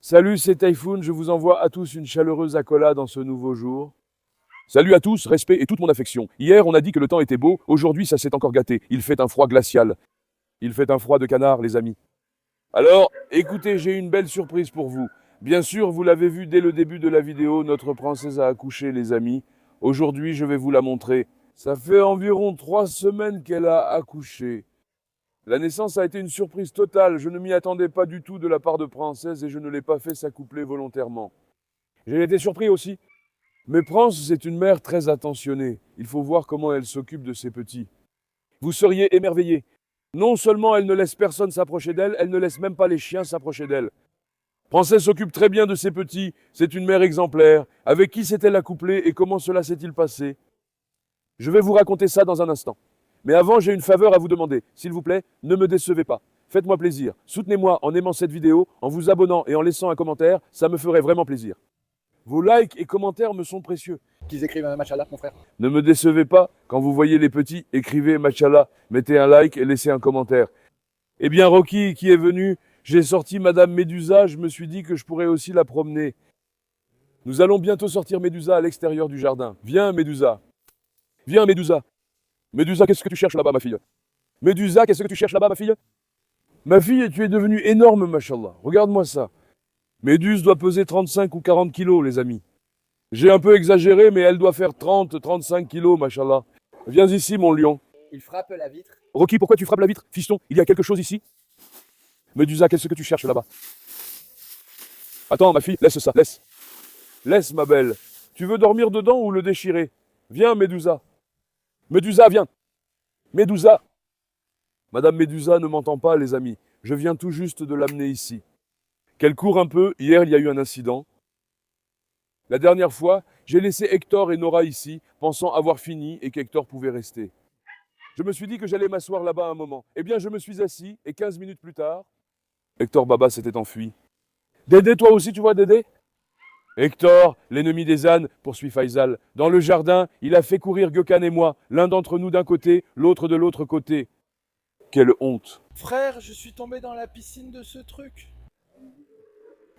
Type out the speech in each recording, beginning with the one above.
Salut, c'est Typhoon, je vous envoie à tous une chaleureuse accolade en ce nouveau jour. Salut à tous, respect et toute mon affection. Hier, on a dit que le temps était beau, aujourd'hui, ça s'est encore gâté. Il fait un froid glacial. Il fait un froid de canard, les amis. Alors, écoutez, j'ai une belle surprise pour vous. Bien sûr, vous l'avez vu dès le début de la vidéo, notre princesse a accouché, les amis. Aujourd'hui, je vais vous la montrer. Ça fait environ 3 semaines qu'elle a accouché. La naissance a été une surprise totale. Je ne m'y attendais pas du tout de la part de Princesse et je ne l'ai pas fait s'accoupler volontairement. J'ai été surpris aussi. Mais Princesse est une mère très attentionnée. Il faut voir comment elle s'occupe de ses petits. Vous seriez émerveillés. Non seulement elle ne laisse personne s'approcher d'elle, elle ne laisse même pas les chiens s'approcher d'elle. Princesse s'occupe très bien de ses petits. C'est une mère exemplaire. Avec qui s'est-elle accouplée et comment cela s'est-il passé? Je vais vous raconter ça dans un instant. Mais avant, j'ai une faveur à vous demander. S'il vous plaît, ne me décevez pas. Faites-moi plaisir. Soutenez-moi en aimant cette vidéo, en vous abonnant et en laissant un commentaire. Ça me ferait vraiment plaisir. Vos likes et commentaires me sont précieux. Qu'ils écrivent un machallah, mon frère. Ne me décevez pas. Quand vous voyez les petits, écrivez Machallah, mettez un like et laissez un commentaire. Eh bien, Rocky qui est venu, j'ai sorti Madame Médusa. Je me suis dit que je pourrais aussi la promener. Nous allons bientôt sortir Médusa à l'extérieur du jardin. Viens, Médusa. Viens, Médusa. Médusa, qu'est-ce que tu cherches là-bas, ma fille? Médusa, qu'est-ce que tu cherches là-bas, ma fille? Ma fille, tu es devenue énorme, machallah. Regarde-moi ça. Méduse doit peser 35 ou 40 kilos, les amis. J'ai un peu exagéré, mais elle doit faire 30, 35 kilos, machallah. Viens ici, mon lion. Il frappe la vitre. Rocky, pourquoi tu frappes la vitre? Fiston, il y a quelque chose ici? Médusa, qu'est-ce que tu cherches là-bas? Attends, ma fille, laisse ça, laisse. Laisse, ma belle. Tu veux dormir dedans ou le déchirer? Viens, Médusa. Médusa, viens. Médusa. Madame Médusa ne m'entend pas, les amis. Je viens tout juste de l'amener ici. Qu'elle court un peu. Hier, il y a eu un incident. La dernière fois, j'ai laissé Hector et Nora ici, pensant avoir fini et qu'Hector pouvait rester. Je me suis dit que j'allais m'asseoir là-bas un moment. Eh bien, je me suis assis et 15 minutes plus tard, Hector Baba s'était enfui. Dédé, toi aussi, tu vois Dédé? Hector, l'ennemi des ânes, poursuit Faisal. Dans le jardin, il a fait courir Gökhan et moi, l'un d'entre nous d'un côté, l'autre de l'autre côté. Quelle honte. Frère, je suis tombé dans la piscine de ce truc.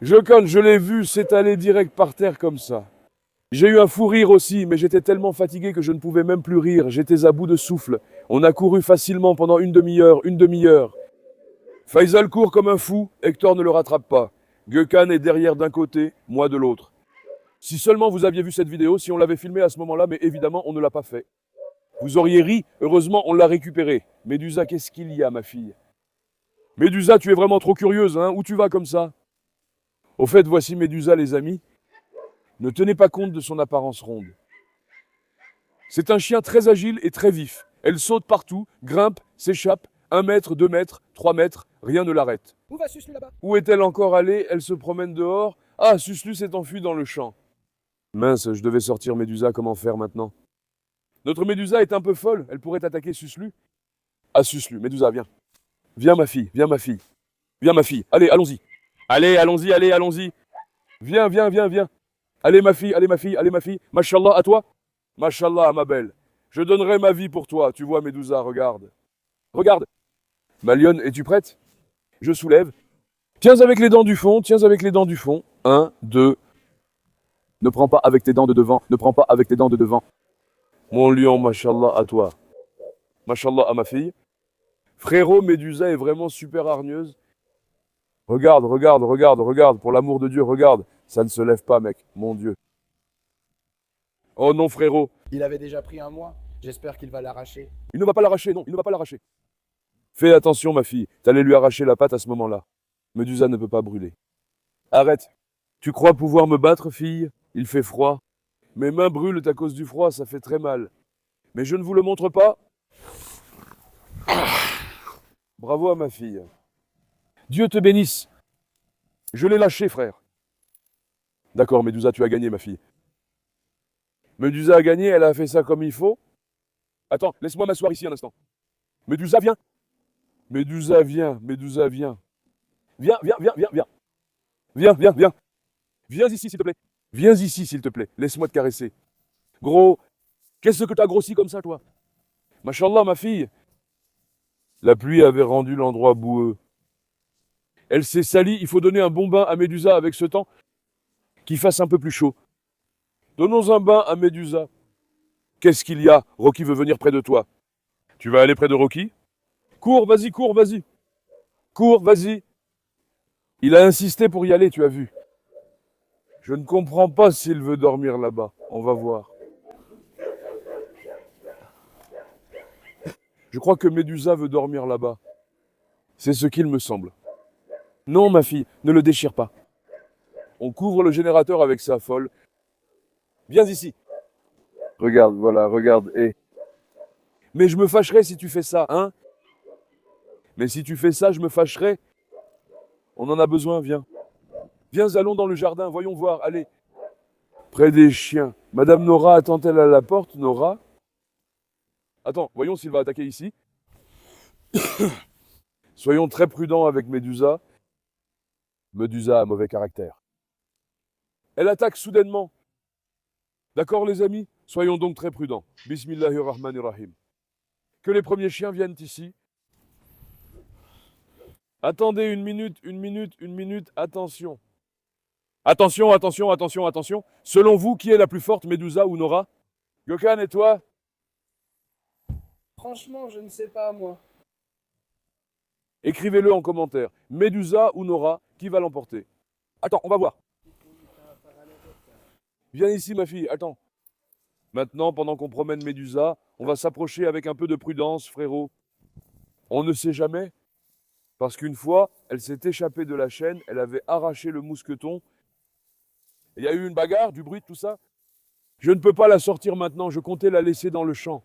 Gökhan, je l'ai vu s'étaler direct par terre comme ça. J'ai eu un fou rire aussi, mais j'étais tellement fatigué que je ne pouvais même plus rire. J'étais à bout de souffle. On a couru facilement pendant une demi-heure. Faisal court comme un fou, Hector ne le rattrape pas. Gökhan est derrière d'un côté, moi de l'autre. Si seulement vous aviez vu cette vidéo, si on l'avait filmée à ce moment-là, mais évidemment, on ne l'a pas fait. Vous auriez ri, heureusement, on l'a récupéré. Médusa, qu'est-ce qu'il y a, ma fille? Médusa, tu es vraiment trop curieuse, hein? Où tu vas comme ça? Au fait, voici Médusa, les amis. Ne tenez pas compte de son apparence ronde. C'est un chien très agile et très vif. Elle saute partout, grimpe, s'échappe, 1 mètre, 2 mètres, 3 mètres, rien ne l'arrête. Où va Suslu là-bas? Où est-elle encore allée? Elle se promène dehors. Ah, Suslu s'est enfui dans le champ. Mince, je devais sortir Médusa, comment faire maintenant? Notre Médusa est un peu folle, elle pourrait attaquer Suslu. Ah, Suslu, Médusa, viens. Viens, ma fille, viens, ma fille. Viens, ma fille, allez, allons-y. Allez, allons-y, allez, allons-y. Viens, viens, viens, viens. Allez, ma fille, allez, ma fille, allez, ma fille. Mashallah, à toi. Mashallah, ma belle. Je donnerai ma vie pour toi. Tu vois, Médusa, regarde. Regarde. Ma lionne, es-tu prête? Je soulève. Tiens avec les dents du fond, tiens avec les dents du fond. 1, 2. Ne prends pas avec tes dents de devant, ne prends pas avec tes dents de devant. Mon lion, mashallah, à toi. Mashallah, à ma fille. Frérot, Médusa est vraiment super hargneuse. Regarde, regarde, regarde, regarde, pour l'amour de Dieu, regarde. Ça ne se lève pas, mec, mon Dieu. Oh non, frérot. Il avait déjà pris un mois. J'espère qu'il va l'arracher. Il ne va pas l'arracher, non, il ne va pas l'arracher. Fais attention, ma fille, t'allais lui arracher la patte à ce moment-là. Médusa ne peut pas brûler. Arrête. Tu crois pouvoir me battre, fille? Il fait froid. Mes mains brûlent à cause du froid, ça fait très mal. Mais je ne vous le montre pas. Bravo à ma fille. Dieu te bénisse. Je l'ai lâché, frère. D'accord, Médusa, tu as gagné, ma fille. Médusa a gagné, elle a fait ça comme il faut. Attends, laisse-moi m'asseoir ici un instant. Médusa, viens. Médusa, viens. Médusa, viens. Viens, viens, viens, viens, viens. Viens, viens, viens. Viens ici, s'il te plaît. Viens ici, s'il te plaît. Laisse-moi te caresser. Gros, qu'est-ce que t'as grossi comme ça, toi? Mashallah, ma fille. La pluie avait rendu l'endroit boueux. Elle s'est salie, il faut donner un bon bain à Médusa avec ce temps qui fasse un peu plus chaud. Donnons un bain à Médusa. Qu'est-ce qu'il y a? Rocky veut venir près de toi. Tu vas aller près de Rocky? Cours, vas-y, cours, vas-y. Cours, vas-y. Il a insisté pour y aller, tu as vu. Je ne comprends pas s'il veut dormir là-bas. On va voir. Je crois que Médusa veut dormir là-bas. C'est ce qu'il me semble. Non, ma fille, ne le déchire pas. On couvre le générateur avec sa folle. Viens ici. Regarde, voilà, regarde, et... Mais je me fâcherai si tu fais ça, hein? Mais si tu fais ça, je me fâcherai. On en a besoin, viens. Viens, allons dans le jardin, voyons voir, allez. Près des chiens. Madame Nora attend-elle à la porte, Nora? Attends, voyons s'il va attaquer ici. Soyons très prudents avec Médusa. Médusa a mauvais caractère. Elle attaque soudainement. D'accord, les amis? Soyons donc très prudents. Bismillahirrahmanirrahim. Que les premiers chiens viennent ici. Attendez une minute, attention. Attention, attention, attention, attention. Selon vous, qui est la plus forte, Médusa ou Nora? Gökhan, et toi? Franchement, je ne sais pas, moi. Écrivez-le en commentaire. Médusa ou Nora, qui va l'emporter? Attends, on va voir. Viens ici, ma fille, attends. Maintenant, pendant qu'on promène Médusa, on va s'approcher avec un peu de prudence, frérot. On ne sait jamais, parce qu'une fois, elle s'est échappée de la chaîne, elle avait arraché le mousqueton. Il y a eu une bagarre, du bruit, tout ça. Je ne peux pas la sortir maintenant, je comptais la laisser dans le champ.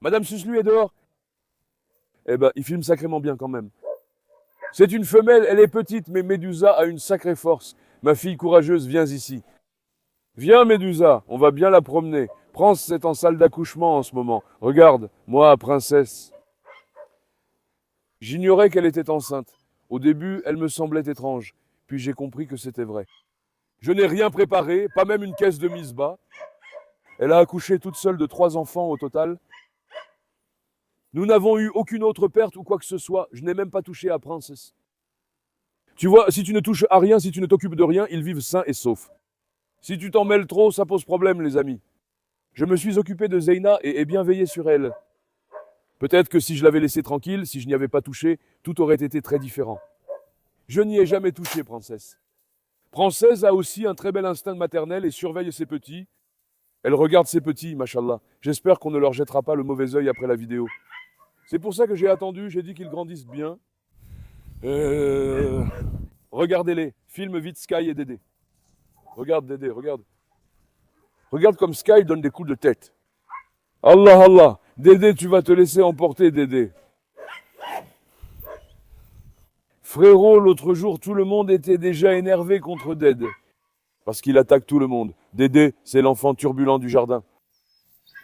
Madame Suslu est dehors. Eh ben, il filme sacrément bien quand même. C'est une femelle, elle est petite, mais Médusa a une sacrée force. Ma fille courageuse, viens ici. Viens, Médusa, on va bien la promener. Prance est en salle d'accouchement en ce moment. Regarde, moi, princesse. J'ignorais qu'elle était enceinte. Au début, elle me semblait étrange. Puis j'ai compris que c'était vrai. Je n'ai rien préparé, pas même une caisse de mise bas. Elle a accouché toute seule de 3 enfants au total. Nous n'avons eu aucune autre perte ou quoi que ce soit. Je n'ai même pas touché à Princesse. Tu vois, si tu ne touches à rien, si tu ne t'occupes de rien, ils vivent sains et saufs. Si tu t'en mêles trop, ça pose problème, les amis. Je me suis occupé de Zeyna et ai bien veillé sur elle. Peut-être que si je l'avais laissée tranquille, si je n'y avais pas touché, tout aurait été très différent. Je n'y ai jamais touché, Princesse. Princesse a aussi un très bel instinct maternel et surveille ses petits. Elle regarde ses petits, machallah. J'espère qu'on ne leur jettera pas le mauvais œil après la vidéo. C'est pour ça que j'ai attendu, j'ai dit qu'ils grandissent bien. Regardez-les, filme vite Sky et Dédé. Regarde Dédé, regarde. Regarde comme Sky donne des coups de tête. Allah, Allah. Dédé, tu vas te laisser emporter, Dédé. Frérot, l'autre jour, tout le monde était déjà énervé contre Dédé. Parce qu'il attaque tout le monde. Dédé, c'est l'enfant turbulent du jardin.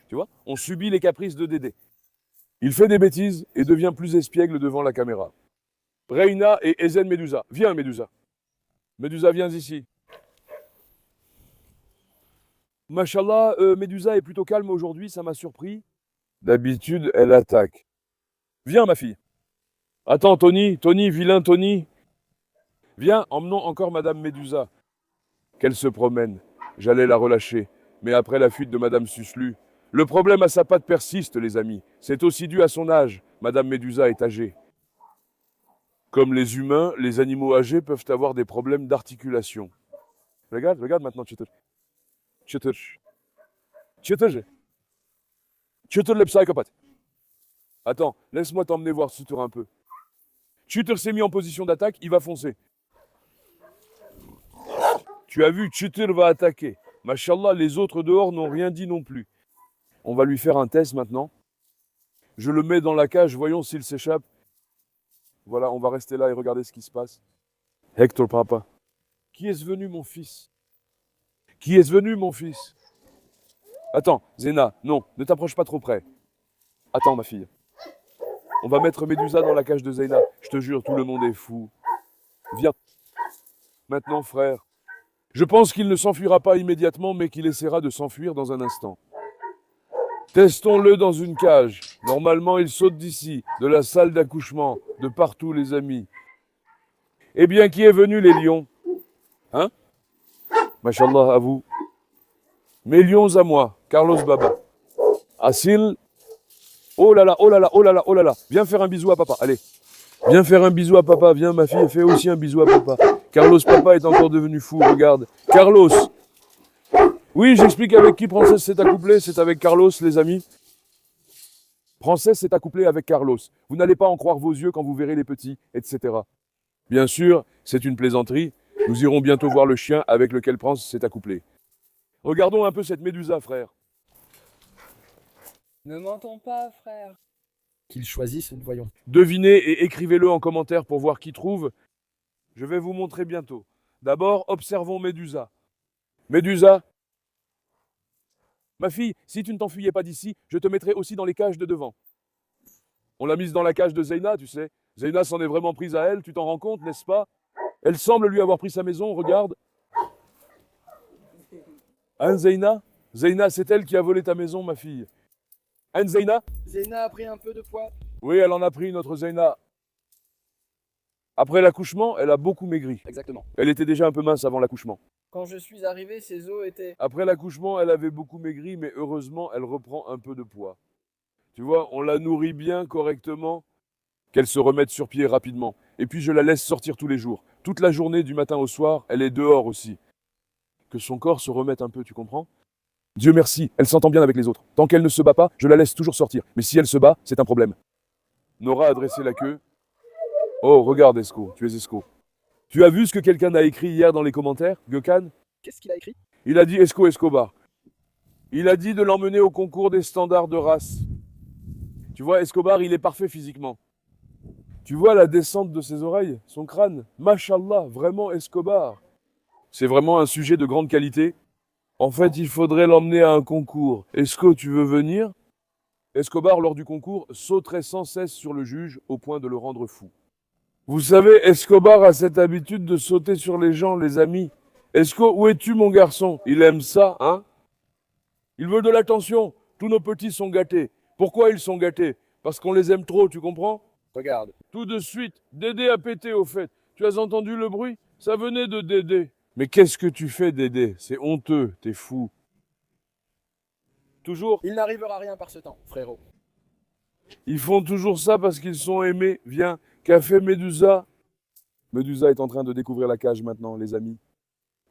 Tu vois? On subit les caprices de Dédé. Il fait des bêtises et devient plus espiègle devant la caméra. Reina et Ezen Médusa. Viens, Médusa. Médusa, viens ici. Machallah, Médusa est plutôt calme aujourd'hui, ça m'a surpris. D'habitude, elle attaque. Viens, ma fille. Attends, Tony, vilain Tony. Viens, emmenons encore Madame Médusa. Qu'elle se promène. J'allais la relâcher. Mais après la fuite de Madame Suslu, le problème à sa patte persiste, les amis. C'est aussi dû à son âge. Madame Médusa est âgée. Comme les humains, les animaux âgés peuvent avoir des problèmes d'articulation. Regarde maintenant, Çıtır. Çıtır. Çıtır. Çıtır le psychopathe. Attends, laisse-moi t'emmener voir Çıtır un peu. Çıtır s'est mis en position d'attaque, il va foncer. Tu as vu, Çıtır va attaquer. Machallah, les autres dehors n'ont rien dit non plus. On va lui faire un test maintenant. Je le mets dans la cage, voyons s'il s'échappe. Voilà, on va rester là et regarder ce qui se passe. Hector, papa. Qui est venu, mon fils? Qui est venu, mon fils? Attends, Zena, non, ne t'approche pas trop près. Attends, ma fille. On va mettre Médusa dans la cage de Zeyna. Je te jure, tout le monde est fou. Viens. Maintenant, frère. Je pense qu'il ne s'enfuira pas immédiatement, mais qu'il essaiera de s'enfuir dans un instant. Testons-le dans une cage. Normalement, il saute d'ici, de la salle d'accouchement, de partout, les amis. Eh bien, qui est venu, les lions? Hein? Mashallah, à vous. Mes lions à moi, Carlos Baba. Asil. Oh là là, oh là là, oh là là, oh là là. Viens faire un bisou à papa, allez. Viens faire un bisou à papa, viens ma fille, fais aussi un bisou à papa. Carlos, papa est encore devenu fou, regarde. Carlos. Oui, j'explique avec qui Princesse s'est accouplée, c'est avec Carlos, les amis. Princesse s'est accouplée avec Carlos. Vous n'allez pas en croire vos yeux quand vous verrez les petits, etc. Bien sûr, c'est une plaisanterie. Nous irons bientôt voir le chien avec lequel Princesse s'est accouplée. Regardons un peu cette médusa, frère. Ne mentons pas, frère. Qu'ils choisissent, nous voyons. Devinez et écrivez-le en commentaire pour voir qui trouve. Je vais vous montrer bientôt. D'abord, observons Médusa. Médusa, ma fille, si tu ne t'enfuyais pas d'ici, je te mettrais aussi dans les cages de devant. On l'a mise dans la cage de Zeyna, tu sais. Zeyna s'en est vraiment prise à elle, tu t'en rends compte, n'est-ce pas? Elle semble lui avoir pris sa maison, regarde. Hein, Zeyna? Zeyna, c'est elle qui a volé ta maison, ma fille. Hein, Zeyna? Zeyna a pris un peu de poids. Oui, elle en a pris, notre Zeyna. Après l'accouchement, elle a beaucoup maigri. Exactement. Elle était déjà un peu mince avant l'accouchement. Quand je suis arrivé, ses os étaient... Après l'accouchement, elle avait beaucoup maigri, mais heureusement, elle reprend un peu de poids. Tu vois, on la nourrit bien, correctement, qu'elle se remette sur pied rapidement. Et puis je la laisse sortir tous les jours. Toute la journée, du matin au soir, elle est dehors aussi. Que son corps se remette un peu, tu comprends? Dieu merci, elle s'entend bien avec les autres. Tant qu'elle ne se bat pas, je la laisse toujours sortir. Mais si elle se bat, c'est un problème. Nora a dressé la queue. Oh, regarde Esco, tu es Esco. Tu as vu ce que quelqu'un a écrit hier dans les commentaires, Gökhan? Qu'est-ce qu'il a écrit? Il a dit Esco Escobar. Il a dit de l'emmener au concours des standards de race. Tu vois, Escobar, il est parfait physiquement. Tu vois la descente de ses oreilles, son crâne? Mashallah, vraiment Escobar. C'est vraiment un sujet de grande qualité. En fait, il faudrait l'emmener à un concours. Esco, tu veux venir? Escobar, lors du concours, sauterait sans cesse sur le juge au point de le rendre fou. Vous savez, Escobar a cette habitude de sauter sur les gens, les amis. Esco, où es-tu, mon garçon? Il aime ça, hein? Il veut de l'attention. Tous nos petits sont gâtés. Pourquoi ils sont gâtés? Parce qu'on les aime trop, tu comprends? Regarde. Tout de suite, Dédé a pété au fait. Tu as entendu le bruit? Ça venait de Dédé. Mais qu'est-ce que tu fais, Dédé? C'est honteux, t'es fou. Toujours? Il n'arrivera rien par ce temps, frérot. Ils font toujours ça parce qu'ils sont aimés. Viens, café Médusa. Médusa est en train de découvrir la cage maintenant, les amis.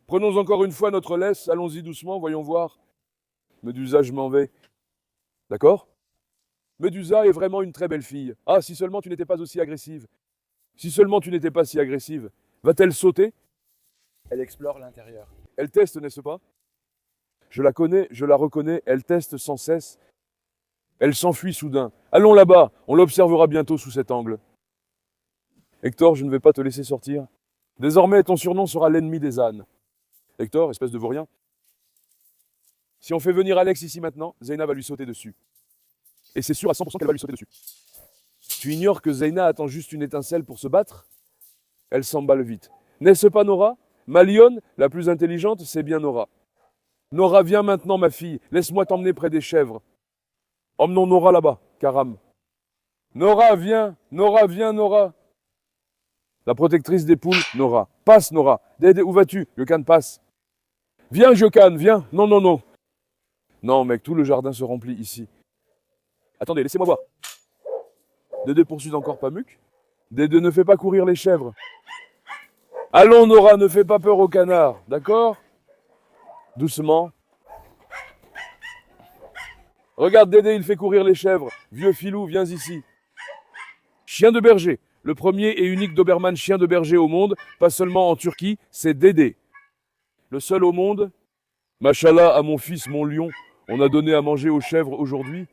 Prenons encore une fois notre laisse. Allons-y doucement, voyons voir. Médusa, je m'en vais. D'accord? Médusa est vraiment une très belle fille. Ah, si seulement tu n'étais pas aussi agressive. Si seulement tu n'étais pas si agressive. Va-t-elle sauter? Elle explore l'intérieur. Elle teste, n'est-ce pas? Je la connais, je la reconnais, elle teste sans cesse. Elle s'enfuit soudain. Allons là-bas, on l'observera bientôt sous cet angle. Hector, je ne vais pas te laisser sortir. Désormais, ton surnom sera l'ennemi des ânes. Hector, espèce de vaurien. Si on fait venir Alex ici maintenant, Zeyna va lui sauter dessus. Et c'est sûr à 100% qu'elle va lui sauter dessus. Tu ignores que Zeyna attend juste une étincelle pour se battre? Elle s'emballe vite. N'est-ce pas Nora? Ma lionne, la plus intelligente, c'est bien Nora. Nora, viens maintenant, ma fille. Laisse-moi t'emmener près des chèvres. Emmenons Nora là-bas, Karam. Nora, viens. Nora, viens, Nora. La protectrice des poules, Nora. Passe, Nora. Dédé, où vas-tu? Gökhan, passe. Viens, Gökhan, viens. Non, non, non. Non, mec, tout le jardin se remplit ici. Attendez, laissez-moi voir. Dédé poursuit encore Pamuk. Dédé, ne fais pas courir les chèvres. Allons, Nora, ne fais pas peur aux canards, d'accord? Doucement. Regarde, Dédé, il fait courir les chèvres. Vieux filou, viens ici. Chien de berger. Le premier et unique Doberman chien de berger au monde, pas seulement en Turquie, c'est Dédé. Le seul au monde. Machallah à mon fils, mon lion. On a donné à manger aux chèvres aujourd'hui.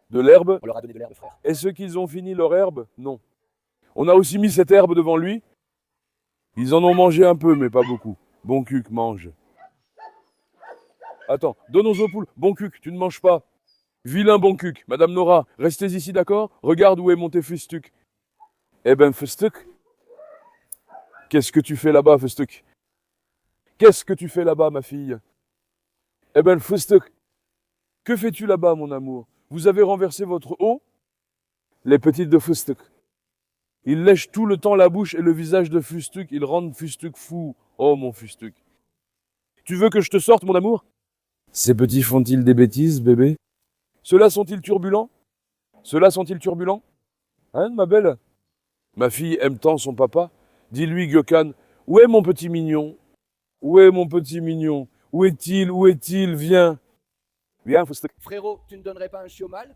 De l'herbe. On leur a donné de l'herbe, frère. Est-ce qu'ils ont fini leur herbe? Non. On a aussi mis cette herbe devant lui. Ils en ont mangé un peu, mais pas beaucoup. Bon cuc, mange. Attends, donnons aux poules. Bon cuc, tu ne manges pas. Vilain bon cuc. Madame Nora, restez ici, d'accord? Regarde où est monté Festuc. Eh ben, Festuc. Qu'est-ce que tu fais là-bas, Festuc? Qu'est-ce que tu fais là-bas, ma fille? Eh ben, Festuc. Que fais-tu là-bas, mon amour? Vous avez renversé votre eau? Les petites de Festuc. Ils lèchent tout le temps la bouche et le visage de Fustuk. Ils rendent Fustuk fou. Oh, mon Fustuk. Tu veux que je te sorte, mon amour? Ces petits font-ils des bêtises, bébé? Ceux-là sont-ils turbulents? Ceux-là sont-ils turbulents? Hein, ma belle? Ma fille aime tant son papa. Dis-lui, Gökhan, où est mon petit mignon? Où est mon petit mignon? Où est-il? Où est-il? Viens. Viens, Fustuk. Frérot, tu ne donnerais pas un chiot mâle?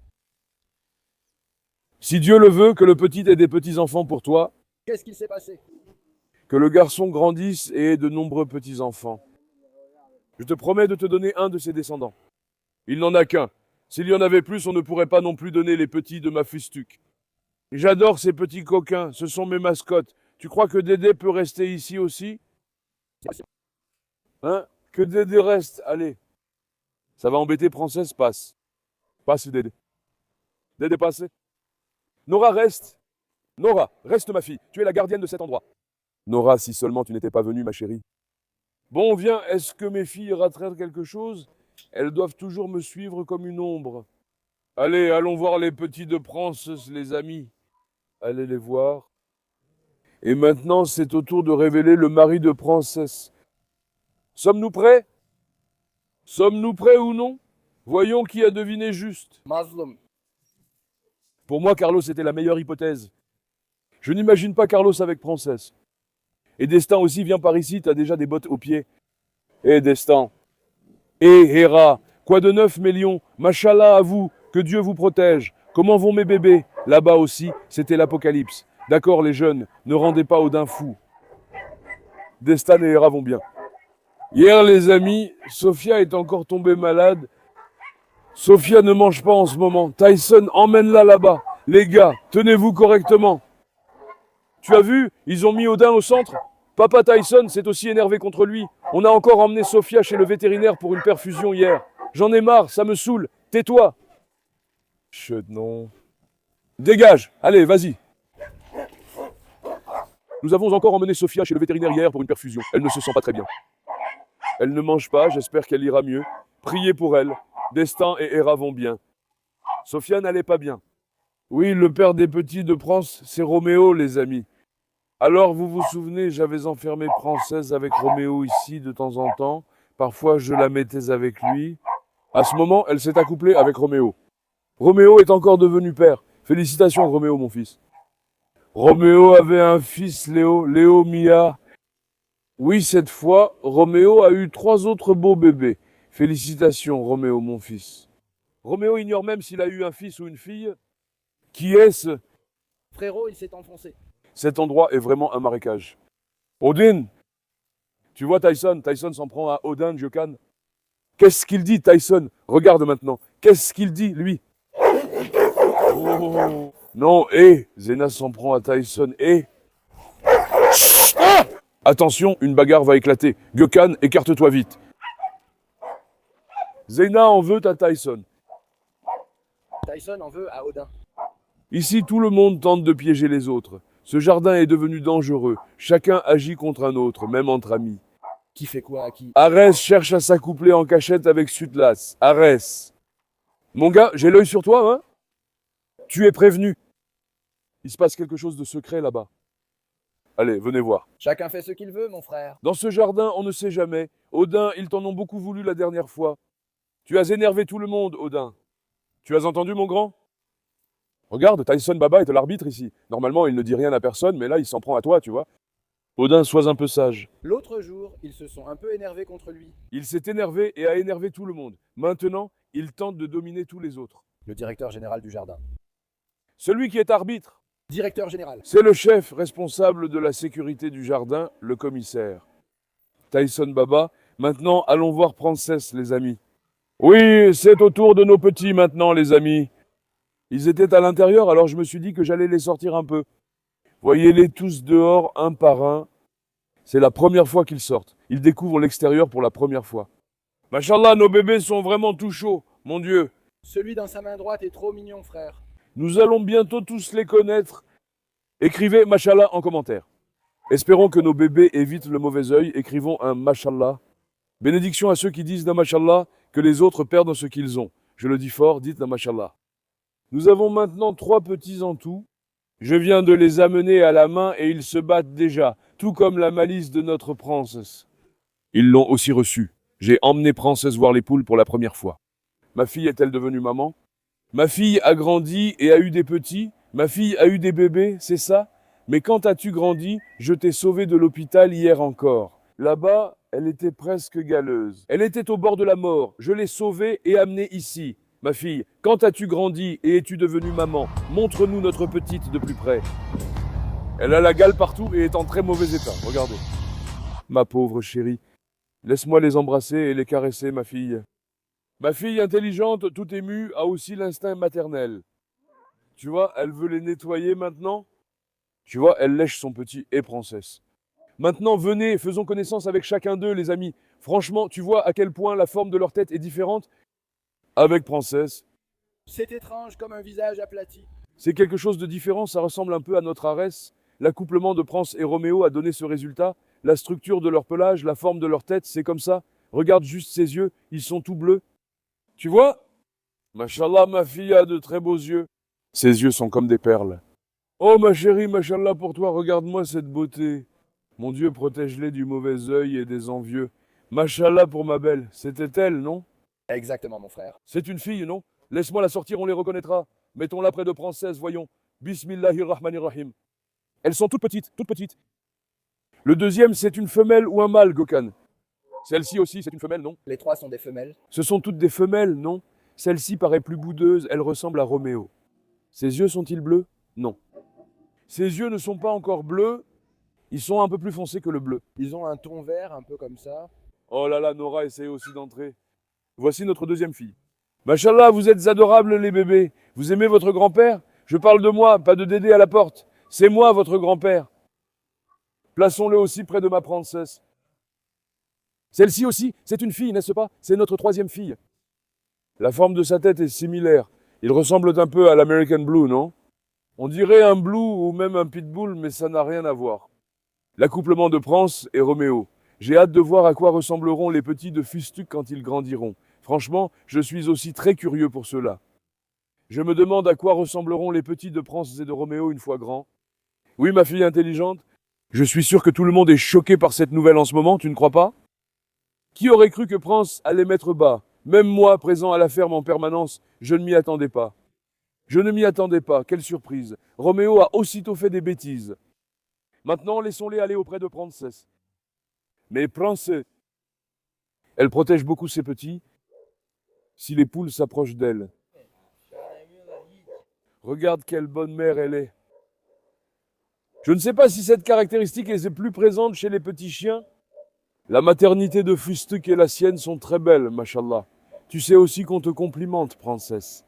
Si Dieu le veut, que le petit ait des petits-enfants pour toi, Qu'est-ce qu'il s'est passé? que le garçon grandisse et ait de nombreux petits-enfants. Je te promets de te donner un de ses descendants. Il n'en a qu'un. S'il y en avait plus, on ne pourrait pas non plus donner les petits de ma Fustuk. J'adore ces petits coquins, ce sont mes mascottes. Tu crois que Dédé peut rester ici aussi? Hein? Que Dédé reste, allez. Ça va embêter Princesse, passe. Passe Dédé. Dédé, passe. Nora, reste. Nora, reste ma fille, tu es la gardienne de cet endroit. Nora, si seulement tu n'étais pas venue, ma chérie. Bon, viens, est-ce que mes filles rattrapent quelque chose? Elles doivent toujours me suivre comme une ombre. Allez, allons voir les petits de Princesse, les amis. Allez les voir. Et maintenant, c'est au tour de révéler le mari de Princesse. Sommes-nous prêts? Sommes-nous prêts ou non? Voyons qui a deviné juste. Mazlum. Pour moi, Carlos était la meilleure hypothèse. Je n'imagine pas Carlos avec Princesse. Et Destin aussi, viens par ici, t'as déjà des bottes aux pieds. Eh Destin. Eh Héra, quoi de neuf, mes lions? Machallah à vous, que Dieu vous protège. Comment vont mes bébés? Là-bas aussi, c'était l'apocalypse. D'accord, les jeunes, ne rendez pas Odin fou. Destin et Héra vont bien. Hier, les amis, Sophia est encore tombée malade. Sophia ne mange pas en ce moment. Tyson, emmène-la là-bas. Les gars, tenez-vous correctement. Tu as vu, ils ont mis Odin au centre. Papa Tyson s'est aussi énervé contre lui. On a encore emmené Sophia chez le vétérinaire pour une perfusion hier. J'en ai marre, ça me saoule. Tais-toi. Chut, non. Dégage. Allez, vas-y. Nous avons encore emmené Sophia chez le vétérinaire hier pour une perfusion. Elle ne se sent pas très bien. Elle ne mange pas, j'espère qu'elle ira mieux. Priez pour elle. Destin et Héra vont bien. Sophia n'allait pas bien. Oui, le père des petits de Prince, c'est Roméo, les amis. Alors, vous vous souvenez, j'avais enfermé Princesse avec Roméo ici de temps en temps. Parfois, je la mettais avec lui. À ce moment, elle s'est accouplée avec Roméo. Roméo est encore devenu père. Félicitations, Roméo, mon fils. Roméo avait un fils, Léo, Léo Mia. Oui, cette fois, Roméo a eu 3 autres beaux bébés. Félicitations, Roméo, mon fils. Roméo ignore même s'il a eu un fils ou une fille. Qui est-ce? Frérot, il s'est enfoncé. Cet endroit est vraiment un marécage. Odin! Tu vois Tyson? Tyson s'en prend à Odin, Gökhan. Qu'est-ce qu'il dit, Tyson? Regarde maintenant. Qu'est-ce qu'il dit, lui? Oh. Non, Zena s'en prend à Tyson, Ah! Attention, une bagarre va éclater. Gökhan, écarte-toi vite. Zena en veut à Tyson. Tyson en veut à Odin. Ici, tout le monde tente de piéger les autres. Ce jardin est devenu dangereux. Chacun agit contre un autre, même entre amis. Qui fait quoi à qui? Arès cherche à s'accoupler en cachette avec Sutlas. Arès. Mon gars, j'ai l'œil sur toi, hein? Tu es prévenu. Il se passe quelque chose de secret là-bas. Allez, venez voir. Chacun fait ce qu'il veut, mon frère. Dans ce jardin, on ne sait jamais. Odin, ils t'en ont beaucoup voulu la dernière fois. Tu as énervé tout le monde, Odin. Tu as entendu, mon grand? Regarde, Tyson Baba est l'arbitre ici. Normalement, il ne dit rien à personne, mais là, il s'en prend à toi, tu vois. Odin, sois un peu sage. L'autre jour, ils se sont un peu énervés contre lui. Il s'est énervé et a énervé tout le monde. Maintenant, il tente de dominer tous les autres. Le directeur général du jardin. Celui qui est arbitre, Directeur général. c'est le chef responsable de la sécurité du jardin, le commissaire. Tyson Baba, maintenant, allons voir Princesse, les amis. Oui, c'est au tour de nos petits maintenant, les amis. Ils étaient à l'intérieur, alors je me suis dit que j'allais les sortir un peu. Voyez-les tous dehors, un par un. C'est la première fois qu'ils sortent. Ils découvrent l'extérieur pour la première fois. Machallah, nos bébés sont vraiment tout chauds, mon Dieu. Celui dans sa main droite est trop mignon, frère. Nous allons bientôt tous les connaître. Écrivez Machallah en commentaire. Espérons que nos bébés évitent le mauvais œil. Écrivons un Machallah. Bénédiction à ceux qui disent d'un Machallah que les autres perdent ce qu'ils ont. Je le dis fort, dites un Machallah. Nous avons maintenant 3 petits en tout. Je viens de les amener à la main et ils se battent déjà, tout comme la malice de notre princesse. Ils l'ont aussi reçu. J'ai emmené Princesse voir les poules pour la première fois. Ma fille est-elle devenue maman? Ma fille a grandi et a eu des petits. Ma fille a eu des bébés, c'est ça? Mais quand as-tu grandi? Je t'ai sauvée de l'hôpital hier encore. Là-bas, elle était presque galeuse. Elle était au bord de la mort. Je l'ai sauvée et amenée ici. Ma fille, quand as-tu grandi et es-tu devenue maman? Montre-nous notre petite de plus près. Elle a la gale partout et est en très mauvais état. Regardez. Ma pauvre chérie. Laisse-moi les embrasser et les caresser, ma fille. Ma fille intelligente, tout émue, a aussi l'instinct maternel. Tu vois, elle veut les nettoyer maintenant. Tu vois, elle lèche son petit et princesse. Maintenant, venez, faisons connaissance avec chacun d'eux, les amis. Franchement, tu vois à quel point la forme de leur tête est différente? Avec princesse. C'est étrange comme un visage aplati. C'est quelque chose de différent, ça ressemble un peu à notre Arès. L'accouplement de Prince et Roméo a donné ce résultat. La structure de leur pelage, la forme de leur tête, c'est comme ça. Regarde juste ses yeux, ils sont tout bleus. Tu vois? Mashallah, ma fille a de très beaux yeux. Ses yeux sont comme des perles. Oh ma chérie, mashallah pour toi, regarde-moi cette beauté. Mon Dieu, protège-les du mauvais œil et des envieux. Mashallah pour ma belle, c'était elle, non? Exactement, mon frère. C'est une fille, non? Laisse-moi la sortir, on les reconnaîtra. Mettons-la près de princesse, voyons. Bismillahirrahmanirrahim. Elles sont toutes petites, toutes petites. Le deuxième, c'est une femelle ou un mâle, Gokhan? Celle-ci aussi, c'est une femelle, non? Les trois sont des femelles. Ce sont toutes des femelles, non? Celle-ci paraît plus boudeuse, elle ressemble à Roméo. Ses yeux sont-ils bleus? Non. Ses yeux ne sont pas encore bleus, ils sont un peu plus foncés que le bleu. Ils ont un ton vert, un peu comme ça. Oh là là, Nora essaye aussi d'entrer. Voici notre deuxième fille. Machallah, vous êtes adorables les bébés. Vous aimez votre grand-père? Je parle de moi, pas de Dédé à la porte. C'est moi votre grand-père. Plaçons-le aussi près de ma princesse. Celle-ci aussi, c'est une fille, n'est-ce pas? C'est notre troisième fille. La forme de sa tête est similaire. Ils ressemblent un peu à l'American Blue, non? On dirait un Blue ou même un Pitbull, mais ça n'a rien à voir. L'accouplement de Prince et Roméo. J'ai hâte de voir à quoi ressembleront les petits de Fustuc quand ils grandiront. Franchement, je suis aussi très curieux pour cela. Je me demande à quoi ressembleront les petits de Prince et de Roméo une fois grands. Oui, ma fille intelligente, je suis sûr que tout le monde est choqué par cette nouvelle en ce moment, tu ne crois pas? Qui aurait cru que Prince allait mettre bas? Même moi, présent à la ferme en permanence, je ne m'y attendais pas. Je ne m'y attendais pas, quelle surprise. Roméo a aussitôt fait des bêtises. Maintenant, laissons-les aller auprès de Princesse. Mais Princesse, elle protège beaucoup ses petits si les poules s'approchent d'elle. Regarde quelle bonne mère elle est. Je ne sais pas si cette caractéristique est plus présente chez les petits chiens. La maternité de Fustuk et la sienne sont très belles, mashallah. Tu sais aussi qu'on te complimente, princesse.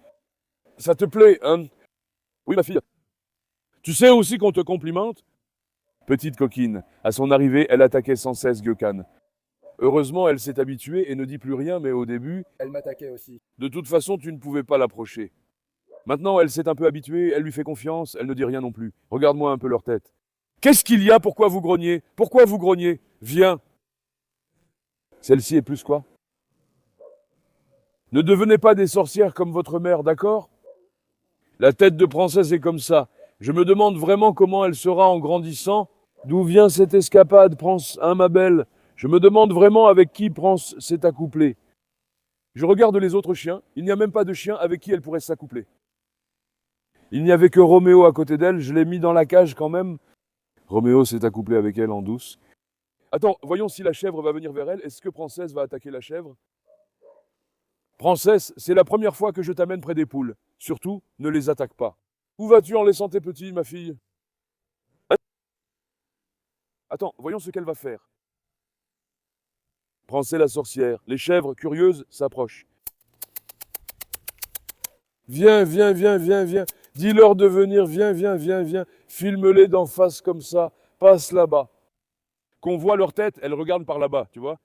Ça te plaît, hein? Oui, ma fille. Tu sais aussi qu'on te complimente? Petite coquine, à son arrivée, elle attaquait sans cesse Gökhan. Heureusement, elle s'est habituée et ne dit plus rien, mais au début, Elle m'attaquait aussi. de toute façon, tu ne pouvais pas l'approcher. Maintenant, elle s'est un peu habituée, elle lui fait confiance, elle ne dit rien non plus. Regarde-moi un peu leur tête. Qu'est-ce qu'il y a? Pourquoi vous grognez? Pourquoi vous grognez? Viens. Celle-ci est plus quoi? Ne devenez pas des sorcières comme votre mère, d'accord? La tête de princesse est comme ça. Je me demande vraiment comment elle sera en grandissant. D'où vient cette escapade, Prince, hein, ma belle? Je me demande vraiment avec qui Prince s'est accouplé. Je regarde les autres chiens. Il n'y a même pas de chien avec qui elle pourrait s'accoupler. Il n'y avait que Roméo à côté d'elle. Je l'ai mis dans la cage quand même. Roméo s'est accouplé avec elle en douce. Attends, voyons si la chèvre va venir vers elle. Est-ce que Princesse va attaquer la chèvre? Princesse, c'est la première fois que je t'amène près des poules. Surtout, ne les attaque pas. Où vas-tu en laissant tes petits, ma fille? Attends, voyons ce qu'elle va faire. Princesse la sorcière. Les chèvres, curieuses, s'approchent. Viens, viens, viens, viens, viens. Dis-leur de venir, viens, viens, viens, viens. Filme-les d'en face comme ça. Passe là-bas. Qu'on voit leur tête, elles regardent par là-bas, tu vois.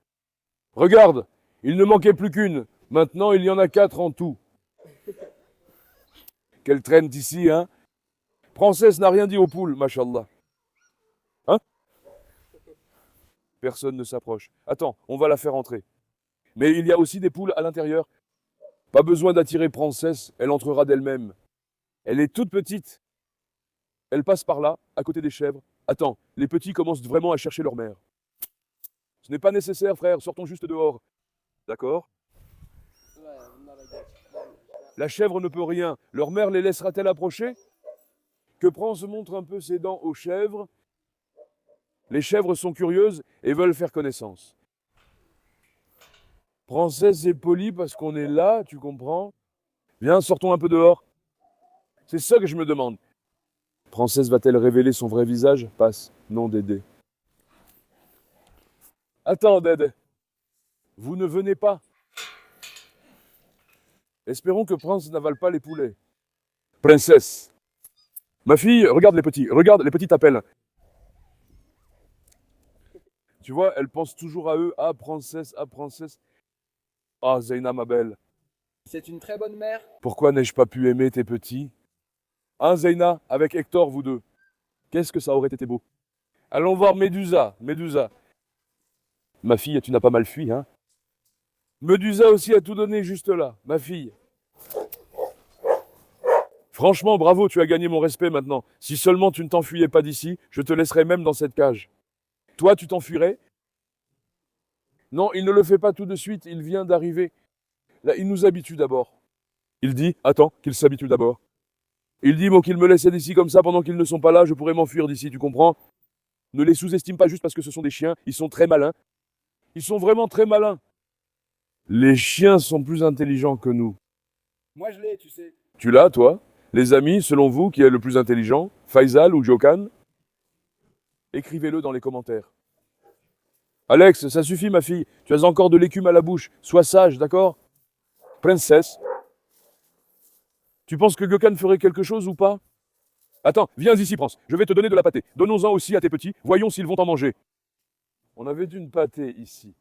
Regarde, il ne manquait plus qu'une. Maintenant, il y en a 4 en tout. Qu'elles traînent ici, hein? Princesse n'a rien dit aux poules, machallah. Hein? Personne ne s'approche. Attends, on va la faire entrer. Mais il y a aussi des poules à l'intérieur. Pas besoin d'attirer Princesse, elle entrera d'elle-même. Elle est toute petite. Elle passe par là, à côté des chèvres. Attends, les petits commencent vraiment à chercher leur mère. Ce n'est pas nécessaire, frère, sortons juste dehors. D'accord? La chèvre ne peut rien. Leur mère les laissera-t-elle approcher? Que Prince montre un peu ses dents aux chèvres. Les chèvres sont curieuses et veulent faire connaissance. Princesse est polie parce qu'on est là, tu comprends? Viens, sortons un peu dehors. C'est ça que je me demande. Princesse va-t-elle révéler son vrai visage? Passe. Non, Dédé. Attends, Dédé. Vous ne venez pas. Espérons que Prince n'avale pas les poulets. Princesse. Ma fille, regarde les petits t'appellent. Tu vois, elle pense toujours à eux. Ah, princesse, ah, princesse. Ah, Zeyna, ma belle. C'est une très bonne mère. Pourquoi n'ai-je pas pu aimer tes petits? Hein, Zeyna, avec Hector, vous deux. Qu'est-ce que ça aurait été beau. Allons voir Médusa, Médusa. Ma fille, tu n'as pas mal fui, hein? Médusa aussi a tout donné juste là, ma fille. Franchement, bravo, tu as gagné mon respect maintenant. Si seulement tu ne t'enfuyais pas d'ici, je te laisserais même dans cette cage. Toi, tu t'enfuirais? Non, il ne le fait pas tout de suite, il vient d'arriver. Là, il nous habitue d'abord. Il dit, attends, qu'il s'habitue d'abord. Il dit, bon, qu'il me laisse d'ici comme ça pendant qu'ils ne sont pas là, je pourrais m'enfuir d'ici, tu comprends? Ne les sous-estime pas juste parce que ce sont des chiens, ils sont très malins. Ils sont vraiment très malins. Les chiens sont plus intelligents que nous. Moi je l'ai, tu sais. Tu l'as, toi? Les amis, selon vous, qui est le plus intelligent? Faisal ou Jokan? Écrivez-le dans les commentaires. Alex, ça suffit, ma fille. Tu as encore de l'écume à la bouche. Sois sage, d'accord? Princesse. Tu penses que Gökhan ferait quelque chose ou pas? Attends, viens ici, Prince. Je vais te donner de la pâtée. Donnons-en aussi à tes petits. Voyons s'ils vont en manger. On avait une pâtée ici.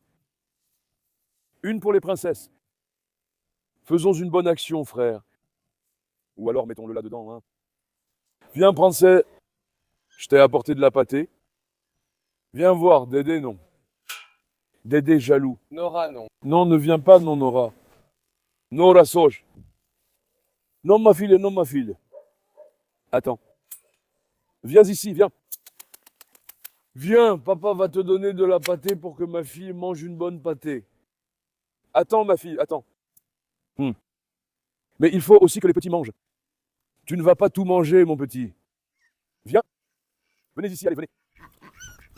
Une pour les princesses. Faisons une bonne action, frère. Ou alors mettons-le là-dedans. Hein. Viens, Princesse. Je t'ai apporté de la pâtée. Viens voir, Dédé, non. Dédé jaloux. Nora, non. Non, ne viens pas, non, Nora. Nora Soch. Non, ma fille, non, ma fille. Attends. Viens ici, viens. Viens, papa va te donner de la pâtée pour que ma fille mange une bonne pâtée. Attends, ma fille, attends. Mais il faut aussi que les petits mangent. Tu ne vas pas tout manger, mon petit. Viens. Venez ici, allez, venez.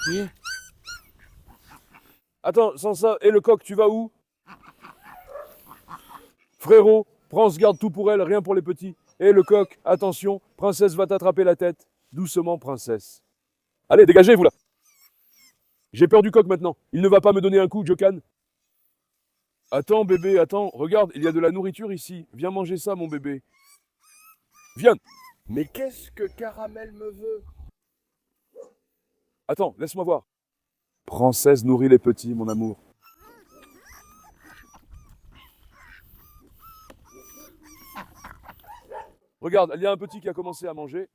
Viens. Attends, sans ça, et le coq, tu vas où? Frérot, Prince garde tout pour elle, rien pour les petits. Et le coq, attention, princesse va t'attraper la tête. Doucement, princesse. Allez, dégagez, vous là. J'ai peur du coq maintenant. Il ne va pas me donner un coup, Jokan. Attends, bébé, attends. Regarde, il y a de la nourriture ici. Viens manger ça, mon bébé. Viens. Mais qu'est-ce que Caramel me veut? Attends, laisse-moi voir. Princesse nourrit les petits, mon amour. Regarde, il y a un petit qui a commencé à manger.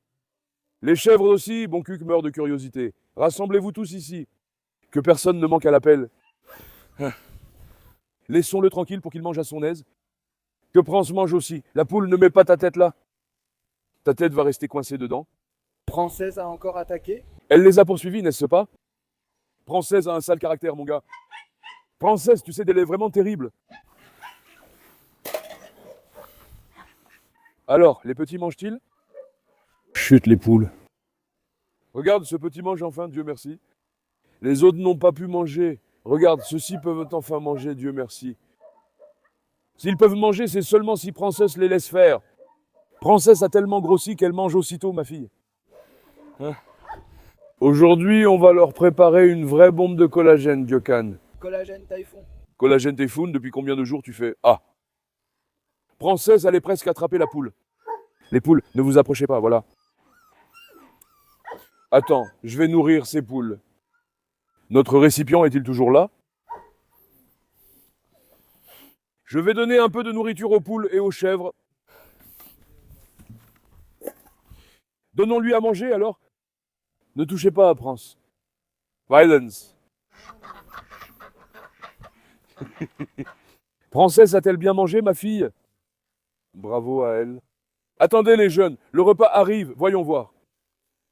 Les chèvres aussi, bon cuc meurt de curiosité. Rassemblez-vous tous ici. Que personne ne manque à l'appel. Laissons-le tranquille pour qu'il mange à son aise. Que Prince mange aussi. La poule, ne mets pas ta tête là. Ta tête va rester coincée dedans. Princesse a encore attaqué? Elle les a poursuivis, n'est-ce pas? Princesse a un sale caractère, mon gars. Princesse, tu sais, elle est vraiment terrible. Alors, les petits mangent-ils? Chut, les poules. Regarde, ce petit mange enfin, Dieu merci. Les autres n'ont pas pu manger. Regarde, ceux-ci peuvent enfin manger, Dieu merci. S'ils peuvent manger, c'est seulement si Princesse les laisse faire. Princesse a tellement grossi qu'elle mange aussitôt, ma fille. Hein? Aujourd'hui, on va leur préparer une vraie bombe de collagène, Gökhan. Collagène Typhon. Collagène Typhoon, depuis combien de jours tu fais? Ah. Princesse, elle est presque attrapée la poule. Les poules, ne vous approchez pas, voilà. Attends, je vais nourrir ces poules. Notre récipient est-il toujours là? Je vais donner un peu de nourriture aux poules et aux chèvres. Donnons-lui à manger alors. Ne touchez pas, Prince. Violence. Princesse a-t-elle bien mangé, ma fille? Bravo à elle. Attendez les jeunes, le repas arrive, voyons voir.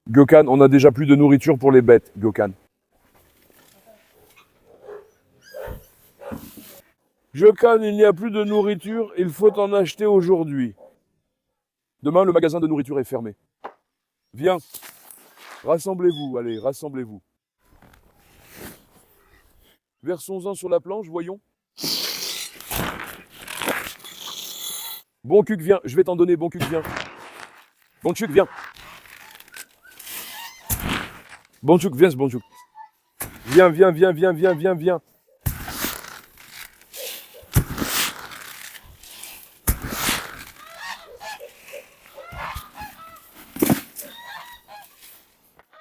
Gökhan, on a déjà plus de nourriture pour les bêtes, Gökhan. Gökhan, il n'y a plus de nourriture, il faut en acheter aujourd'hui. Demain, le magasin de nourriture est fermé. Viens, rassemblez-vous, allez, rassemblez-vous. Versons-en sur la planche, voyons. Bonkuk, viens, je vais t'en donner, Bonkuk, viens. Bonkuk, viens. Bonkuk, viens, Bonkuk. Viens, viens, viens, viens, viens, viens, viens.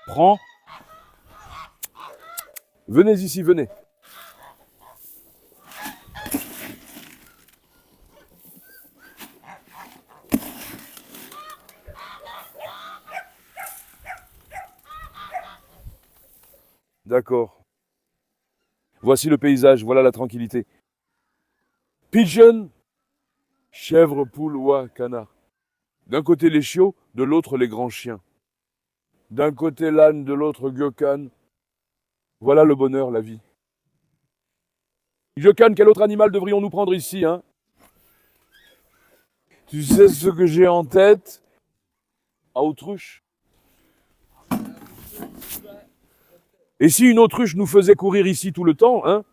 Prends. Venez ici, venez. D'accord. Voici le paysage, voilà la tranquillité. Pigeon, chèvre, poule, oie, canard. D'un côté les chiots, de l'autre les grands chiens. D'un côté l'âne, de l'autre Gökhan. Voilà le bonheur, la vie. Gökhan, quel autre animal devrions-nous prendre ici, hein? Tu sais ce que j'ai en tête? Autruche. Et si une autruche nous faisait courir ici tout le temps, hein?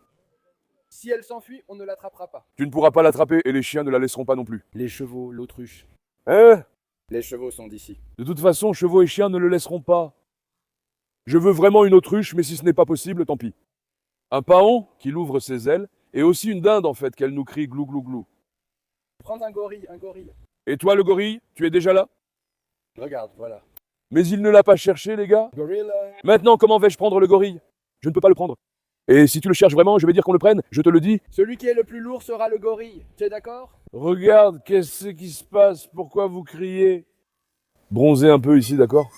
Si elle s'enfuit, on ne l'attrapera pas. Tu ne pourras pas l'attraper et les chiens ne la laisseront pas non plus. Les chevaux, l'autruche. Hein? Les chevaux sont d'ici. De toute façon, chevaux et chiens ne le laisseront pas. Je veux vraiment une autruche, mais si ce n'est pas possible, tant pis. Un paon qui ouvre ses ailes, et aussi une dinde en fait, qu'elle nous crie glou glou glou. Prends un gorille, un gorille. Et toi le gorille, tu es déjà là? Regarde, voilà. Mais il ne l'a pas cherché, les gars. Gorilla. Maintenant, comment vais-je prendre le gorille? Je ne peux pas le prendre. Et si tu le cherches vraiment, je vais dire qu'on le prenne, je te le dis. Celui qui est le plus lourd sera le gorille. Tu es d'accord? Regarde, qu'est-ce qui se passe? Pourquoi vous criez? Bronzez un peu ici, d'accord?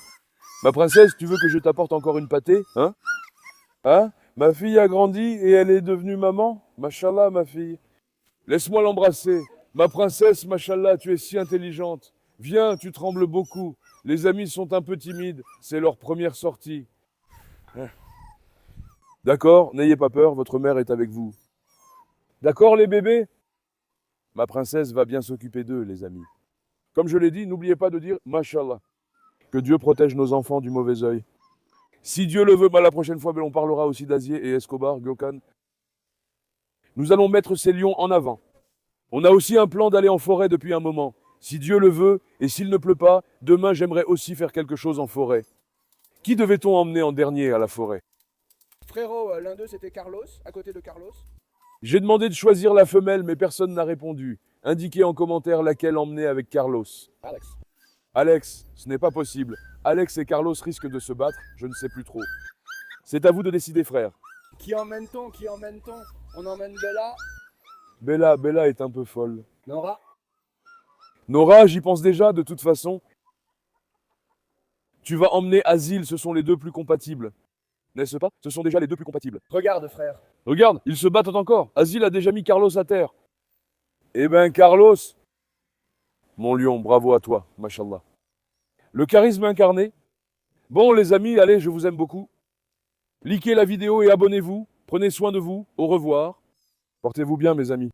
Ma princesse, tu veux que je t'apporte encore une pâtée? Hein? Hein? Ma fille a grandi et elle est devenue maman? Machallah, ma fille. Laisse-moi l'embrasser. Ma princesse, machallah, tu es si intelligente. Viens, tu trembles beaucoup. Les amis sont un peu timides. C'est leur première sortie. D'accord, n'ayez pas peur, votre mère est avec vous. D'accord, les bébés? Ma princesse va bien s'occuper d'eux, les amis. Comme je l'ai dit, n'oubliez pas de dire Machallah. Que Dieu protège nos enfants du mauvais œil. Si Dieu le veut, la prochaine fois, on parlera aussi d'Azier et Escobar, Gökhan. Nous allons mettre ces lions en avant. On a aussi un plan d'aller en forêt depuis un moment. Si Dieu le veut, et s'il ne pleut pas, demain j'aimerais aussi faire quelque chose en forêt. Qui devait-on emmener en dernier à la forêt? Frérot, l'un d'eux c'était Carlos, à côté de Carlos. J'ai demandé de choisir la femelle, mais personne n'a répondu. Indiquez en commentaire laquelle emmener avec Carlos. Alex. Alex, ce n'est pas possible. Alex et Carlos risquent de se battre, je ne sais plus trop. C'est à vous de décider, frère. Qui emmène-t-on? Qui emmène-t-on? On emmène Bella. Bella est un peu folle. Nora. Nora, j'y pense déjà, de toute façon. Tu vas emmener Asile, ce sont les deux plus compatibles. N'est-ce pas? Ce sont déjà les deux plus compatibles. Regarde, frère. Regarde, ils se battent encore. Asile a déjà mis Carlos à terre. Eh ben, Carlos, mon lion, bravo à toi, machallah. Le charisme incarné. Bon, les amis, allez, je vous aime beaucoup. Likez la vidéo et abonnez-vous. Prenez soin de vous. Au revoir. Portez-vous bien, mes amis.